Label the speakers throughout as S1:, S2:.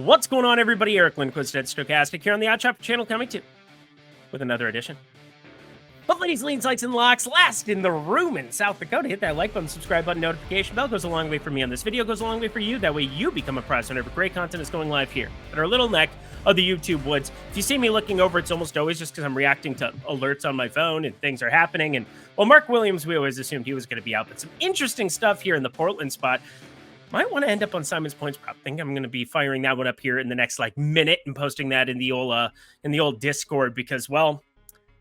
S1: What's going on, everybody? Eric Lindquist at Stochastic here on the Odd Chopper channel, coming to you with another edition. But ladies, leans, likes, and locks, last in the room in South Dakota. Hit that like button, subscribe button, notification bell. Goes a long way for me on this video, goes a long way for you. That way you become a prize whenever great content is going live here at our little neck of the YouTube woods. If you see me looking over, it's almost always just because I'm reacting to alerts on my phone and things are happening. And well, Mark Williams, we always assumed he was going to be out, but some interesting stuff here in the Portland spot. Might want to end up on Simon's Points prop. I think I'm going to be firing that one up here in the next minute and posting that in the old Discord because, well,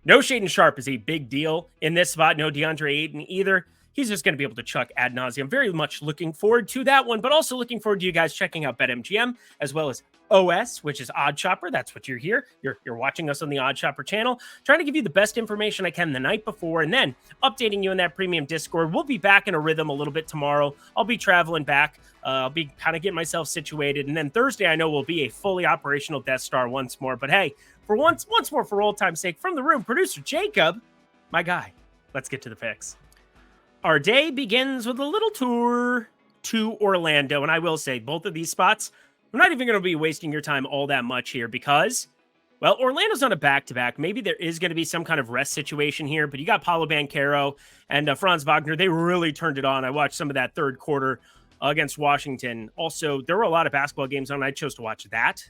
S1: no Shaden Sharp is a big deal in this spot. No DeAndre Ayton either. He's just going to be able to chuck ad nauseum. Very much looking forward to that one, but also looking forward to you guys checking out BetMGM as well as OS, which is Odd Chopper. That's what you're here. You're watching us on the Odd Chopper channel, trying to give you the best information I can the night before, and then updating you in that premium Discord. We'll be back in a rhythm a little bit tomorrow. I'll be traveling back. I'll be kind of getting myself situated, and then Thursday I know will be a fully operational Death Star once more. But hey, for once more, for old time's sake, from the room, producer Jacob, my guy. Let's get to the picks. Our day begins with a little tour to Orlando, and I will say both of these spots, I'm not even going to be wasting your time all that much here because, well, Orlando's on a back-to-back. Maybe there is going to be some kind of rest situation here, but you got Paolo Banchero and Franz Wagner. They really turned it on. I watched some of that third quarter against Washington. Also, there were a lot of basketball games on. I chose to watch that.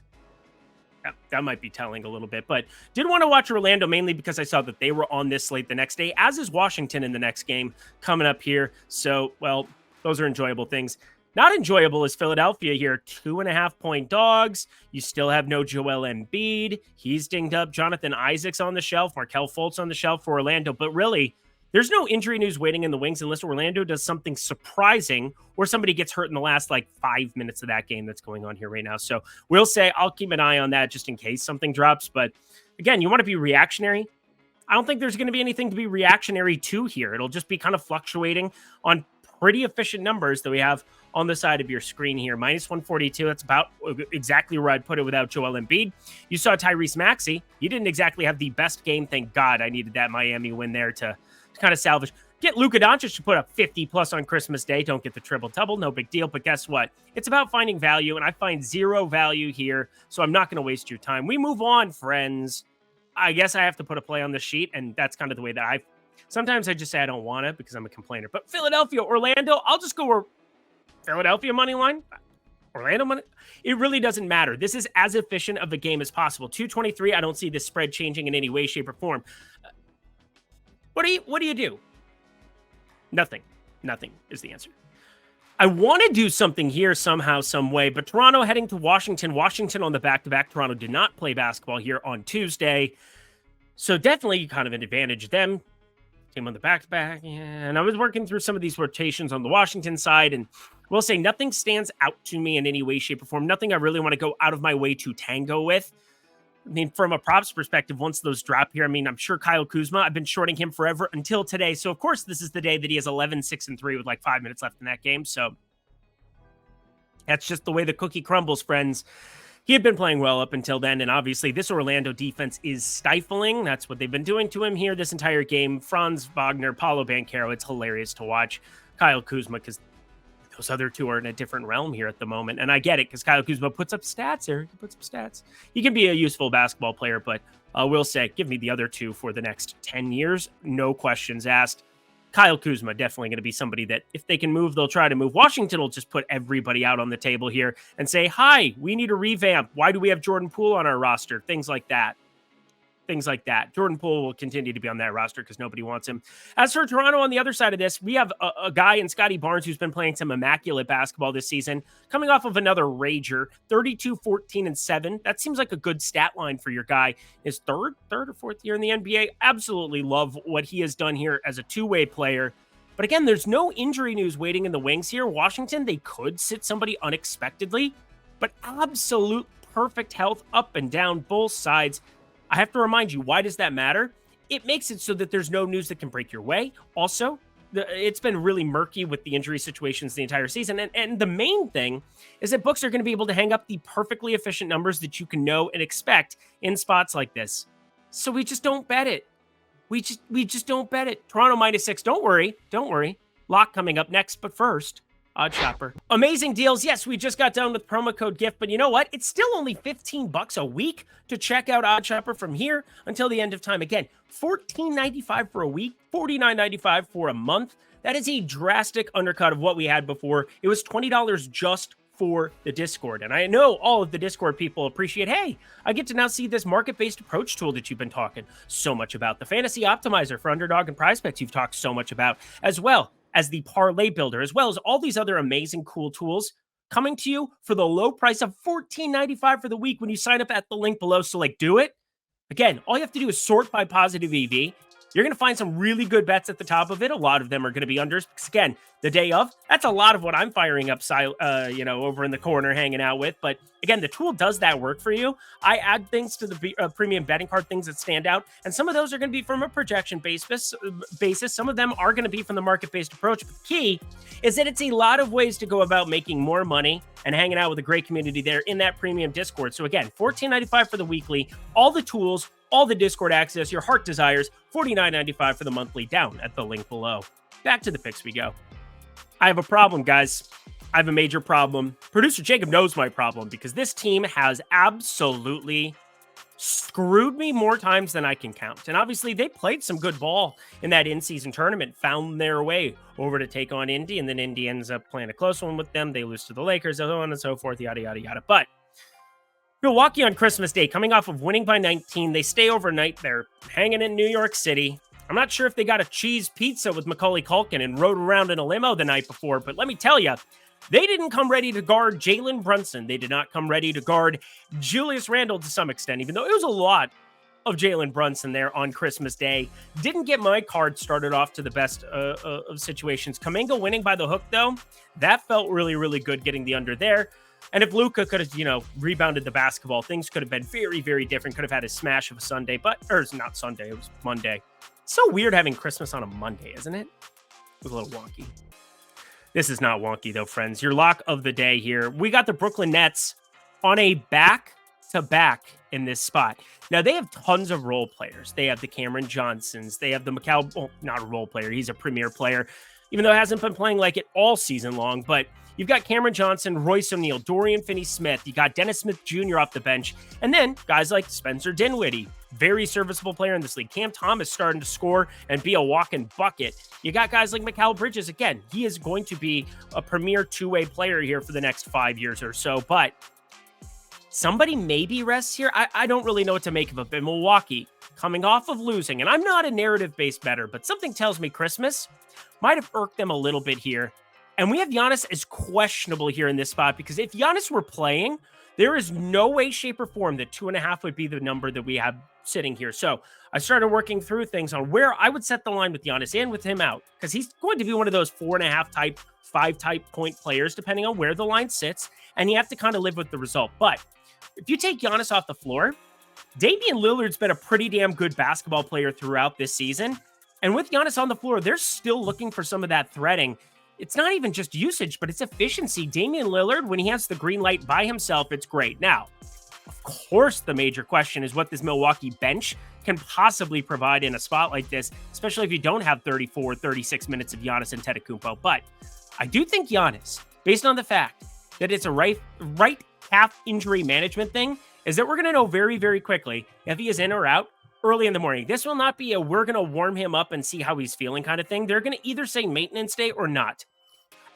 S1: That might be telling a little bit, but did want to watch Orlando mainly because I saw that they were on this slate the next day, as is Washington in the next game coming up here. So, well, those are enjoyable things. Not enjoyable is Philadelphia here, 2.5-point dogs. You still have no Joel Embiid. He's dinged up. Jonathan Isaac's on the shelf. Markelle Fultz on the shelf for Orlando. But really, there's no injury news waiting in the wings unless Orlando does something surprising or somebody gets hurt in the last 5 minutes of that game that's going on here right now. So we'll say I'll keep an eye on that just in case something drops. But again, you want to be reactionary. I don't think there's going to be anything to be reactionary to here. It'll just be kind of fluctuating on pretty efficient numbers that we have on the side of your screen here. Minus 142. That's about exactly where I'd put it without Joel Embiid. You saw Tyrese Maxey. He didn't exactly have the best game. Thank God I needed that Miami win there to kind of salvage. Get Luka Doncic to put up 50 plus on Christmas Day. Don't get the triple-double. No big deal. But guess what? It's about finding value, and I find zero value here, so I'm not going to waste your time. We move on, friends. I guess I have to put a play on the sheet, and that's kind of the way that sometimes I just say I don't want it because I'm a complainer. But Philadelphia, Orlando, I'll just go Philadelphia money line. Orlando money. It really doesn't matter. This is as efficient of a game as possible. 223. I don't see this spread changing in any way, shape, or form. What do you do? Nothing. Nothing is the answer. I want to do something here somehow, some way, but Toronto heading to Washington. Washington on the back-to-back. Toronto did not play basketball here on Tuesday. So definitely kind of an advantage them. Team on the back-to-back. Yeah. And I was working through some of these rotations on the Washington side, and we'll say nothing stands out to me in any way, shape, or form. Nothing I really want to go out of my way to tango with. I mean, from a props perspective, once those drop here, I mean, I'm sure Kyle Kuzma, I've been shorting him forever until today. So, of course, this is the day that he has 11, 6, and 3 with 5 minutes left in that game. So, that's just the way the cookie crumbles, friends. He had been playing well up until then, and obviously this Orlando defense is stifling. That's what they've been doing to him here this entire game. Franz Wagner, Paolo Banchero, it's hilarious to watch. Kyle Kuzma, because those other two are in a different realm here at the moment. And I get it, because Kyle Kuzma puts up stats, Eric. He puts up stats. He can be a useful basketball player, but I will say, give me the other two for the next 10 years. No questions asked. Kyle Kuzma, definitely going to be somebody that if they can move, they'll try to move. Washington will just put everybody out on the table here and say, hi, we need a revamp. Why do we have Jordan Poole on our roster? Things like that. Jordan Poole will continue to be on that roster because nobody wants him. As for Toronto on the other side of this, we have a guy in Scotty Barnes who's been playing some immaculate basketball this season, coming off of another rager, 32, 14, and 7. That seems like a good stat line for your guy. His third or fourth year in the NBA. Absolutely love what he has done here as a two-way player. But again, there's no injury news waiting in the wings here. Washington, they could sit somebody unexpectedly, but absolute perfect health up and down both sides. I have to remind you, why does that matter? It makes it so that there's no news that can break your way. Also, it's been really murky with the injury situations the entire season. And the main thing is that books are going to be able to hang up the perfectly efficient numbers that you can know and expect in spots like this. So we just don't bet it. We just don't bet it. Toronto -6. Don't worry. Lock coming up next. But first, Odd Shopper. Amazing deals. Yes, we just got done with promo code GIFT, but you know what? It's still only $15 a week to check out Odd Shopper from here until the end of time. Again, $14.95 for a week, $49.95 for a month. That is a drastic undercut of what we had before. It was $20 just for the Discord. And I know all of the Discord people appreciate, hey, I get to now see this market-based approach tool that you've been talking so much about. The Fantasy Optimizer for Underdog and PrizePicks you've talked so much about, as well as the Parlay Builder, as well as all these other amazing, cool tools coming to you for the low price of $14.95 for the week when you sign up at the link below. So, do it. Again, all you have to do is sort by positive EV. You're going to find some really good bets at the top of it. A lot of them are going to be unders because, again, the day of, that's a lot of what I'm firing up, over in the corner hanging out with. But, again, the tool does that work for you. I add things to the premium betting card, things that stand out. And some of those are going to be from a projection basis. Some of them are going to be from the market-based approach. But the key is that it's a lot of ways to go about making more money and hanging out with a great community there in that premium Discord. So, again, $14.95 for the weekly, all the tools, all the Discord access your heart desires, $49.95 for the monthly down at the link below. Back to the picks we go. I have a problem, guys. I have a major problem. Producer Jacob knows my problem because this team has absolutely screwed me more times than I can count. And obviously, they played some good ball in that in-season tournament, found their way over to take on Indy, and then Indy ends up playing a close one with them. They lose to the Lakers, so on and so forth, yada, yada, yada. But Milwaukee on Christmas Day, coming off of winning by 19. They stay overnight. They're hanging in New York City. I'm not sure if they got a cheese pizza with Macaulay Culkin and rode around in a limo the night before, but let me tell you, they didn't come ready to guard Jalen Brunson. They did not come ready to guard Julius Randle to some extent, even though it was a lot of Jalen Brunson there on Christmas Day. Didn't get my card started off to the best of situations. Kuminga winning by the hook, though, that felt really, really good getting the under there. And if Luka could have, rebounded the basketball, things could have been very, very different. Could have had a smash of a Sunday, or it's not Sunday, it was Monday. It's so weird having Christmas on a Monday, isn't it? It was a little wonky. This is not wonky, though, friends. Your lock of the day here. We got the Brooklyn Nets on a back-to-back in this spot. Now, they have tons of role players. They have the Cameron Johnsons. They have the not a role player. He's a premier player, even though he hasn't been playing like it all season long, but you've got Cameron Johnson, Royce O'Neal, Dorian Finney-Smith. You got Dennis Smith Jr. off the bench. And then guys like Spencer Dinwiddie, very serviceable player in this league. Cam Thomas starting to score and be a walking bucket. You got guys like Mikal Bridges. Again, he is going to be a premier two-way player here for the next 5 years or so. But somebody maybe rests here. I don't really know what to make of it. But Milwaukee, coming off of losing, and I'm not a narrative-based bettor, but something tells me Christmas might have irked them a little bit here. And we have Giannis as questionable here in this spot because if Giannis were playing, there is no way, shape, or form that 2.5 would be the number that we have sitting here. So I started working through things on where I would set the line with Giannis and with him out because he's going to be one of those 4.5 type, 5 type point players, depending on where the line sits. And you have to kind of live with the result. But if you take Giannis off the floor, Damian Lillard's been a pretty damn good basketball player throughout this season. And with Giannis on the floor, they're still looking for some of that threading. It's not even just usage, but it's efficiency. Damian Lillard, when he has the green light by himself, it's great. Now, of course, the major question is what this Milwaukee bench can possibly provide in a spot like this, especially if you don't have 34, 36 minutes of Giannis Antetokounmpo. But I do think Giannis, based on the fact that it's a right calf injury management thing, is that we're going to know very, very quickly if he is in or out early in the morning. This will not be a we're going to warm him up and see how he's feeling kind of thing. They're going to either say maintenance day or not.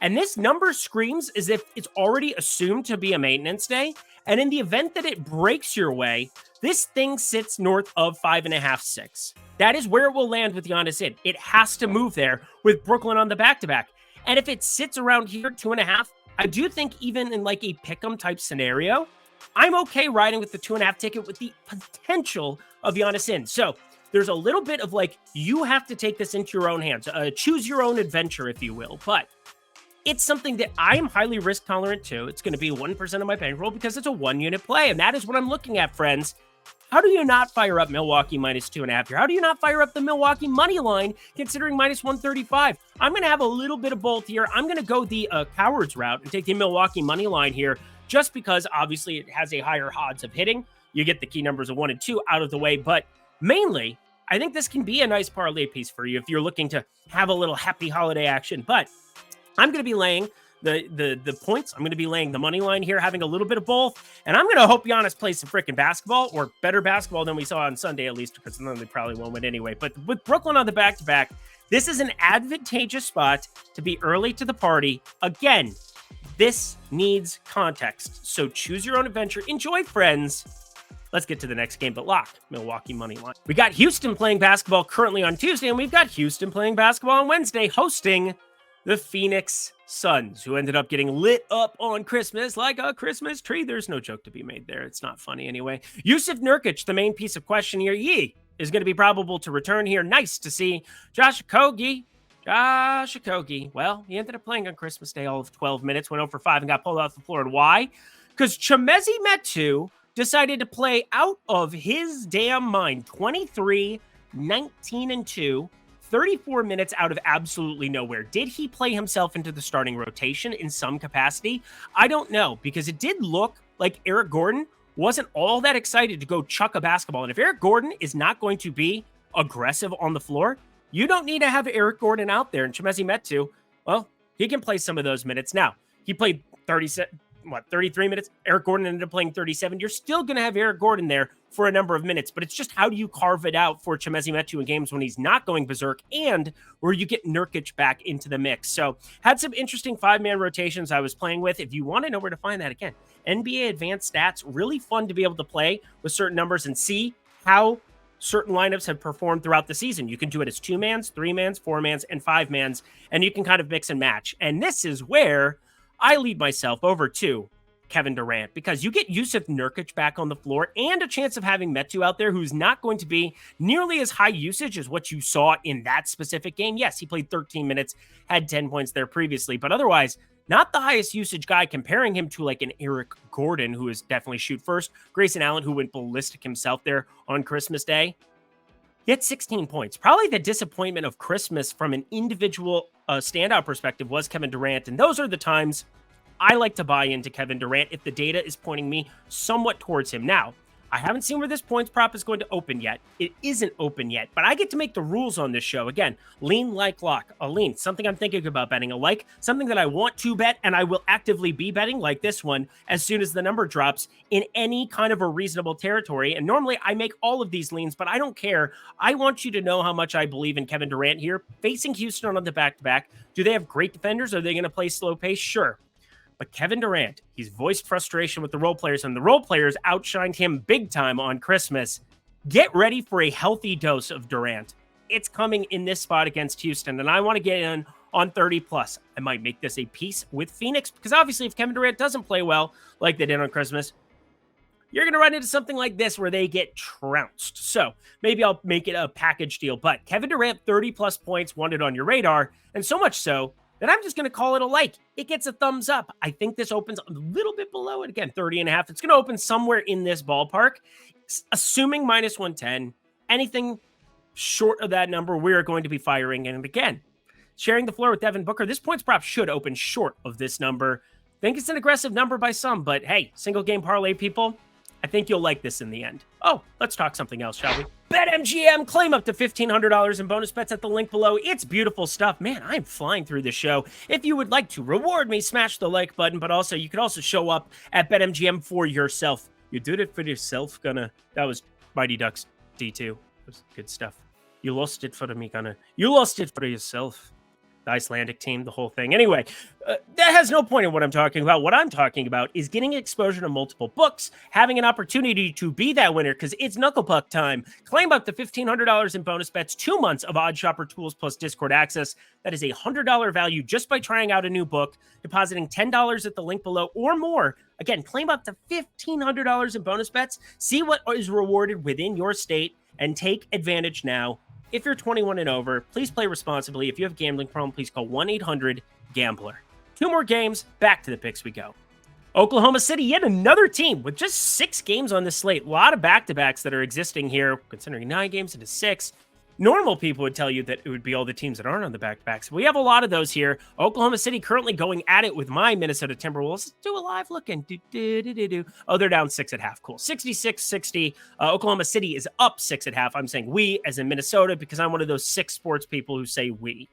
S1: And this number screams as if it's already assumed to be a maintenance day. And in the event that it breaks your way, this thing sits north of 5.5, 6. That is where it will land with Giannis in. It has to move there with Brooklyn on the back-to-back. And if it sits around here, 2.5, I do think even in like a pick'em type scenario, I'm okay riding with the 2.5 ticket with the potential of Giannis in. So there's a little bit of like, you have to take this into your own hands. Choose your own adventure, if you will. But it's something that I am highly risk tolerant to. It's going to be 1% of my bankroll because it's a 1-unit play. And that is what I'm looking at, friends. How do you not fire up Milwaukee minus 2.5 here? How do you not fire up the Milwaukee money line considering minus 135? I'm going to have a little bit of both here. I'm going to go the cowards route and take the Milwaukee money line here just because obviously it has a higher odds of hitting. You get the key numbers of 1 and 2 out of the way, but mainly I think this can be a nice parlay piece for you if you're looking to have a little happy holiday action. But I'm going to be laying the points. I'm going to be laying the money line here, having a little bit of both. And I'm going to hope Giannis plays some freaking basketball, or better basketball than we saw on Sunday, at least, because then they probably won't win anyway. But with Brooklyn on the back-to-back, this is an advantageous spot to be early to the party. Again, this needs context. So choose your own adventure. Enjoy, friends. Let's get to the next game, but lock Milwaukee money line. We got Houston playing basketball currently on Tuesday, and we've got Houston playing basketball on Wednesday, hosting the Phoenix Suns, who ended up getting lit up on Christmas like a Christmas tree. There's no joke to be made there. It's not funny anyway. Yusuf Nurkic, the main piece of question here, is going to be probable to return here. Nice to see Josh Okogie. Well, he ended up playing on Christmas Day all of 12 minutes, went 0 for 5, and got pulled off the floor. And why? Because Chimezie Metu decided to play out of his damn mind. 23, 19, and 2. 34 minutes out of absolutely nowhere. Did he play himself into the starting rotation in some capacity? I don't know, because it did look like Eric Gordon wasn't all that excited to go chuck a basketball. And if Eric Gordon is not going to be aggressive on the floor, you don't need to have Eric Gordon out there. And Chimezie Metu, well, he can play some of those minutes. Now, he played 33 minutes. Eric Gordon ended up playing 37. You're still going to have Eric Gordon there for a number of minutes, but it's just how do you carve it out for Chimezie Metu in games when he's not going berserk and where you get Nurkic back into the mix. So had some interesting 5-man rotations I was playing with. If you want to know where to find that, again, NBA Advanced Stats, really fun to be able to play with certain numbers and see how certain lineups have performed throughout the season. You can do it as 2-mans, 3-mans, 4-mans, and 5-mans, and you can kind of mix and match. And this is where I lead myself over to Kevin Durant, because you get Yusuf Nurkic back on the floor and a chance of having Metu out there, who's not going to be nearly as high usage as what you saw in that specific game. Yes, he played 13 minutes, had 10 points there previously, but otherwise, not the highest usage guy, comparing him to like an Eric Gordon, who is definitely shoot first. Grayson Allen, who went ballistic himself there on Christmas Day. He had 16 points. Probably the disappointment of Christmas from an individual standout perspective was Kevin Durant. And those are the times I like to buy into Kevin Durant if the data is pointing me somewhat towards him. Now, I haven't seen where this points prop is going to open yet. It isn't open yet, but I get to make the rules on this show. Again, lean like lock. A lean, something I'm thinking about betting. A like, something that I want to bet, and I will actively be betting, like this one, as soon as the number drops in any kind of a reasonable territory. And normally I make all of these leans, but I don't care. I want you to know how much I believe in Kevin Durant here. Facing Houston on the back-to-back, do they have great defenders? Are they going to play slow pace? Sure. But Kevin Durant, he's voiced frustration with the role players, and the role players outshined him big time on Christmas. Get ready for a healthy dose of Durant. It's coming in this spot against Houston, and I want to get in on 30+. I might make this a piece with Phoenix, because obviously if Kevin Durant doesn't play well like they did on Christmas, you're going to run into something like this where they get trounced. So maybe I'll make it a package deal. But Kevin Durant, 30+ points, wanted on your radar, and so much so that I'm just going to call it a like. It gets a thumbs up. I think this opens a little bit below it. Again, 30.5. It's going to open somewhere in this ballpark, assuming -110. Anything short of that number, we're going to be firing. And again, sharing the floor with Devin Booker, this points prop should open short of this number. Think it's an aggressive number by some, but hey, single game parlay people, I think you'll like this in the end. Oh, let's talk something else, shall we? BetMGM, claim up to $1,500 in bonus bets at the link below. It's beautiful stuff. Man, I'm flying through the show. If you would like to reward me, smash the like button, but also you could also show up at BetMGM for yourself. You did it for yourself, Gunna. That was Mighty Ducks D2. That was good stuff. You lost it for me, Gunna. You lost it for yourself. The Icelandic team, the whole thing. Anyway, that has no point in what I'm talking about. What I'm talking about is getting exposure to multiple books, having an opportunity to be that winner, because it's Knuckle Puck time. Claim up to $1,500 in bonus bets, 2 months of Odd Shopper tools plus Discord access. That is a $100 value just by trying out a new book, depositing $10 at the link below or more. Again, claim up to $1,500 in bonus bets. See what is rewarded within your state and take advantage now. If you're 21 and over, please play responsibly. If you have a gambling problem, please call 1-800-GAMBLER. 2 more games, back to the picks we go. Oklahoma City, yet another team with just 6 games on the slate. A lot of back-to-backs that are existing here, considering 9 games into 6. Normal people would tell you that it would be all the teams that aren't on the back-to-backs. We have a lot of those here. Oklahoma City currently going at it with my Minnesota Timberwolves. Let's do a live look in. Oh, they're down 6 at half. Cool. 66-60. Oklahoma City is up 6 at half. I'm saying we as in Minnesota because I'm one of those 6 sports people who say we.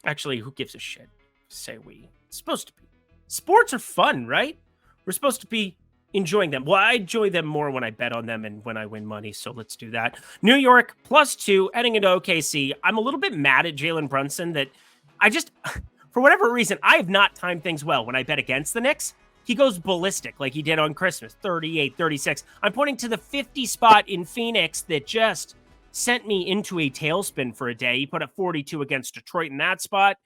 S1: Actually, who gives a shit? Say we. It's supposed to be. Sports are fun, right? We're supposed to be enjoying them. Well, I enjoy them more when I bet on them and when I win money, so let's do that. New York +2 heading into OKC. I'm a little bit mad at Jalen Brunson that I just, for whatever reason, I have not timed things well when I bet against the Knicks. He goes ballistic like he did on Christmas, 38, 36. I'm pointing to the 50 spot in Phoenix that just sent me into a tailspin for a day. He put up 42 against Detroit in that spot.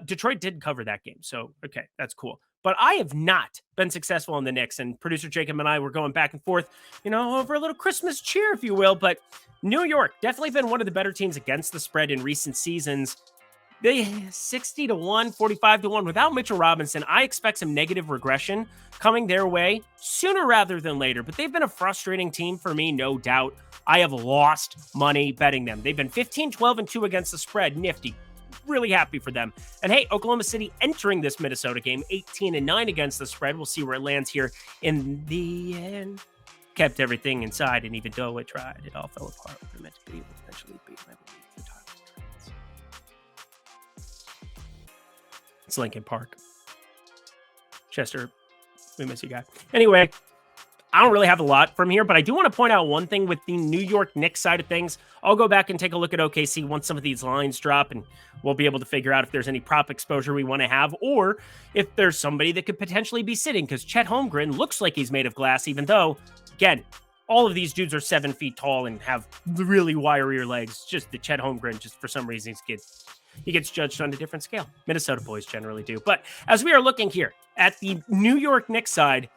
S1: Detroit did cover that game, so okay, that's cool. But I have not been successful in the Knicks, and producer Jacob and I were going back and forth, over a little Christmas cheer, if you will. But New York definitely been one of the better teams against the spread in recent seasons. They 60-1, 45-1 without Mitchell Robinson. I expect some negative regression coming their way sooner rather than later. But they've been a frustrating team for me, no doubt. I have lost money betting them. They've been 15-12-2 against the spread. Nifty. Really happy for them. And hey, Oklahoma City entering this Minnesota game 18-9 against the spread. We'll see where it lands here in the end. Kept everything inside, and even though it tried, it all fell apart. We were meant to be able to eventually beat, I believe, the Tigers. It's Lincoln Park. Chester, we miss you, guy. Anyway, I don't really have a lot from here, but I do want to point out one thing with the New York Knicks side of things. I'll go back and take a look at OKC once some of these lines drop, and we'll be able to figure out if there's any prop exposure we want to have, or if there's somebody that could potentially be sitting, because Chet Holmgren looks like he's made of glass, even though, again, all of these dudes are 7 feet tall and have really wirier legs. Just the Chet Holmgren, just for some reason, he gets judged on a different scale. Minnesota boys generally do. But as we are looking here at the New York Knicks side,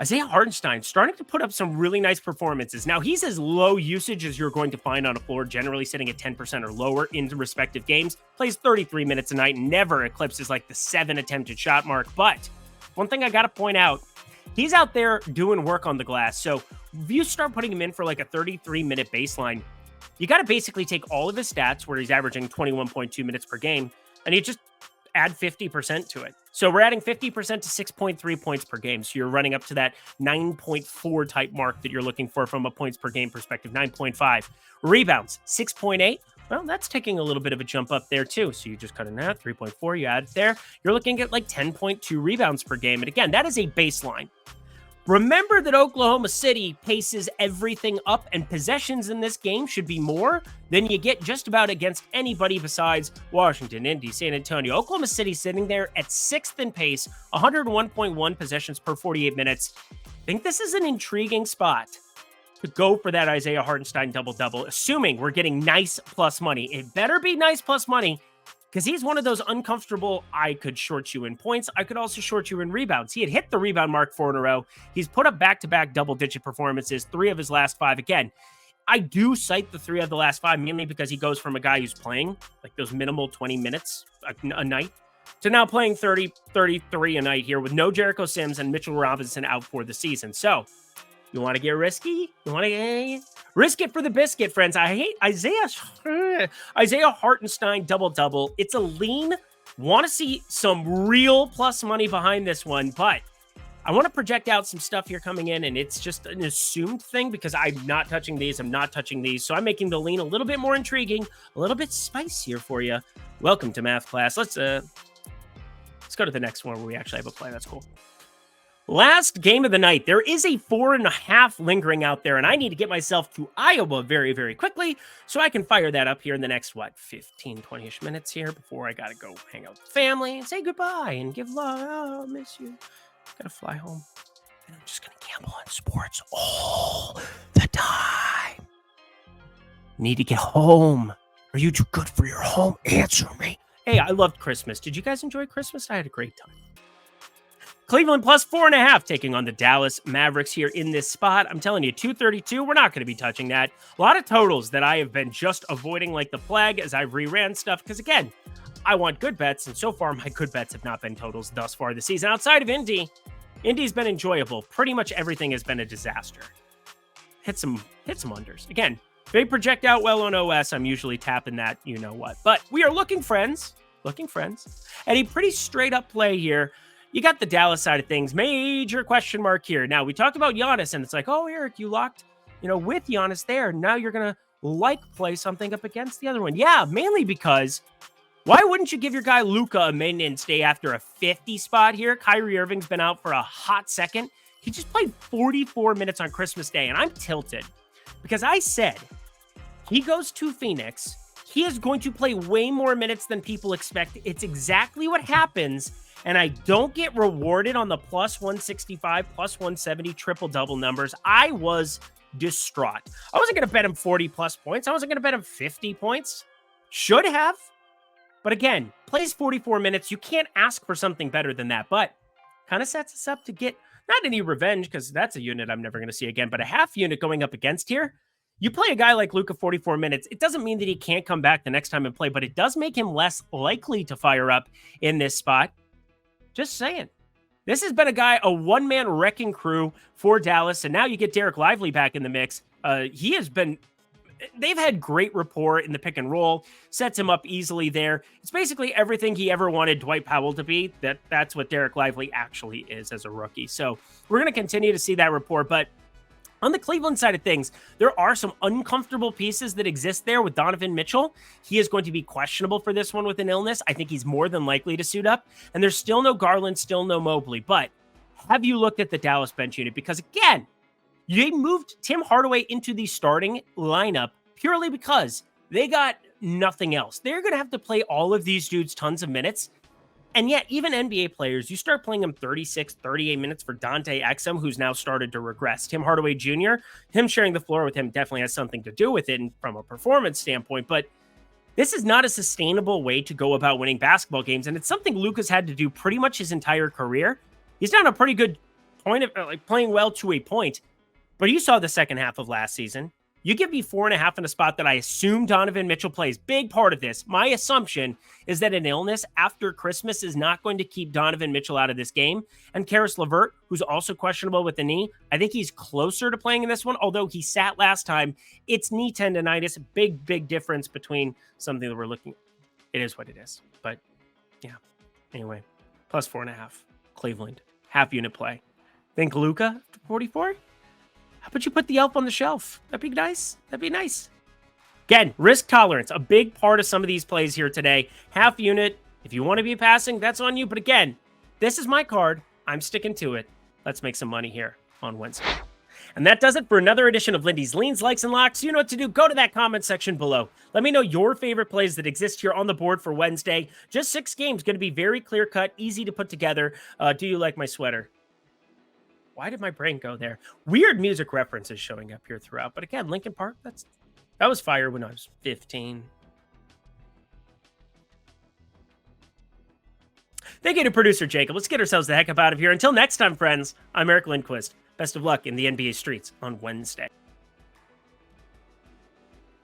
S1: Isaiah Hartenstein starting to put up some really nice performances. Now, he's as low usage as you're going to find on a floor, generally sitting at 10% or lower in respective games. Plays 33 minutes a night and never eclipses like the 7 attempted shot mark. But one thing I got to point out, he's out there doing work on the glass. So if you start putting him in for like a 33-minute baseline, you got to basically take all of his stats where he's averaging 21.2 minutes per game, and you just add 50% to it. So we're adding 50% to 6.3 points per game. So you're running up to that 9.4 type mark that you're looking for from a points per game perspective, 9.5. Rebounds, 6.8. Well, that's taking a little bit of a jump up there too. So you just cut in that, 3.4, you add it there. You're looking at like 10.2 rebounds per game. And again, that is a baseline. Remember that Oklahoma City paces everything up, and possessions in this game should be more than you get just about against anybody besides Washington, Indy, San Antonio. Oklahoma City sitting there at 6th in pace, 101.1 possessions per 48 minutes. I think this is an intriguing spot to go for that Isaiah Hartenstein double-double, assuming we're getting nice plus money. It better be nice plus money, because he's one of those uncomfortable, I could short you in points. I could also short you in rebounds. He had hit the rebound mark 4 in a row. He's put up back-to-back double-digit performances, 3 of his last 5. Again, I do cite the 3 of the last 5 mainly because he goes from a guy who's playing like those minimal 20 minutes a night to now playing 30, 33 a night here with no Jericho Sims and Mitchell Robinson out for the season. So you want to get risky? You want to risk it for the biscuit, friends. I hate Isaiah Hartenstein double-double. It's a lean. Want to see some real plus money behind this one, but I want to project out some stuff here coming in, and it's just an assumed thing because I'm not touching these. I'm not touching these. So I'm making the lean a little bit more intriguing, a little bit spicier for you. Welcome to math class. Let's go to the next one where we actually have a play. That's cool. Last game of the night. There is a 4.5 lingering out there, and I need to get myself to Iowa very, very quickly so I can fire that up here in the next, 15, 20-ish minutes here before I got to go hang out with family and say goodbye and give love. Oh, miss you. Got to fly home. And I'm just going to gamble on sports all the time. Need to get home. Are you too good for your home? Answer me. Hey, I loved Christmas. Did you guys enjoy Christmas? I had a great time. Cleveland plus 4.5 taking on the Dallas Mavericks here in this spot. I'm telling you, 232, we're not going to be touching that. A lot of totals that I have been just avoiding like the plague as I've reran stuff. Because again, I want good bets. And so far, my good bets have not been totals thus far this season. Outside of Indy, Indy's been enjoyable. Pretty much everything has been a disaster. Hit some unders. Again, if they project out well on OS, I'm usually tapping that, you know what. But we are looking friends, at a pretty straight up play here. You got the Dallas side of things. Major question mark here. Now, we talked about Giannis, and it's like, oh, Eric, you locked, with Giannis there. Now you're going to play something up against the other one. Yeah, mainly because Why wouldn't you give your guy Luka a maintenance day after a 50 spot here? Kyrie Irving's been out for a hot second. He just played 44 minutes on Christmas Day, and I'm tilted because I said he goes to Phoenix. He is going to play way more minutes than people expect. It's exactly what happens, and I don't get rewarded on the plus 165, plus 170 triple-double numbers. I was distraught. I wasn't going to bet him 40-plus points. I wasn't going to bet him 50 points. Should have. But again, plays 44 minutes. You can't ask for something better than that, but kind of sets us up to get not any revenge because that's a unit I'm never going to see again, but a half unit going up against here. You play a guy like Luka 44 minutes. It doesn't mean that he can't come back the next time and play, but it does make him less likely to fire up in this spot. Just saying. This has been a one-man wrecking crew for Dallas, and now you get Derek Lively back in the mix. They've had great rapport in the pick and roll, sets him up easily there. It's basically everything he ever wanted Dwight Powell to be. That's what Derek Lively actually is as a rookie. So we're going to continue to see that rapport. But on the Cleveland side of things, there are some uncomfortable pieces that exist there with Donovan Mitchell. He is going to be questionable for this one with an illness. I think he's more than likely to suit up. And there's still no Garland, still no Mobley. But have you looked at the Dallas bench unit? Because again, they moved Tim Hardaway into the starting lineup purely because they got nothing else. They're going to have to play all of these dudes tons of minutes. And yet, even NBA players, you start playing them 36, 38 minutes for Dante Exum, who's now started to regress. Tim Hardaway Jr., him sharing the floor with him definitely has something to do with it from a performance standpoint. But this is not a sustainable way to go about winning basketball games. And it's something Luka's had to do pretty much his entire career. He's done a pretty good point of playing well to a point. But you saw the second half of last season. You give me 4.5 in a spot that I assume Donovan Mitchell plays. Big part of this. My assumption is that an illness after Christmas is not going to keep Donovan Mitchell out of this game. And Karis LeVert, who's also questionable with the knee, I think he's closer to playing in this one, although he sat last time. It's knee tendonitis. Big difference between something that we're looking at. It is what it is. But yeah, anyway, plus 4.5. Cleveland, half unit play. Think Luka, 44? How about you put the elf on the shelf? That'd be nice. That'd be nice. Again, risk tolerance, a big part of some of these plays here today. Half unit, if you want to be passing, that's on you. But again, this is my card. I'm sticking to it. Let's make some money here on Wednesday. And that does it for another edition of Lindy's Leans, Likes, and Locks. You know what to do. Go to that comment section below. Let me know your favorite plays that exist here on the board for Wednesday. Just 6 games. Going to be very clear-cut, easy to put together. Do you like my sweater? Why did my brain go there? Weird music references showing up here throughout. But again, Linkin Park, that was fire when I was 15. Thank you to producer Jacob. Let's get ourselves the heck up out of here. Until next time, friends, I'm Eric Lindquist. Best of luck in the NBA streets on Wednesday.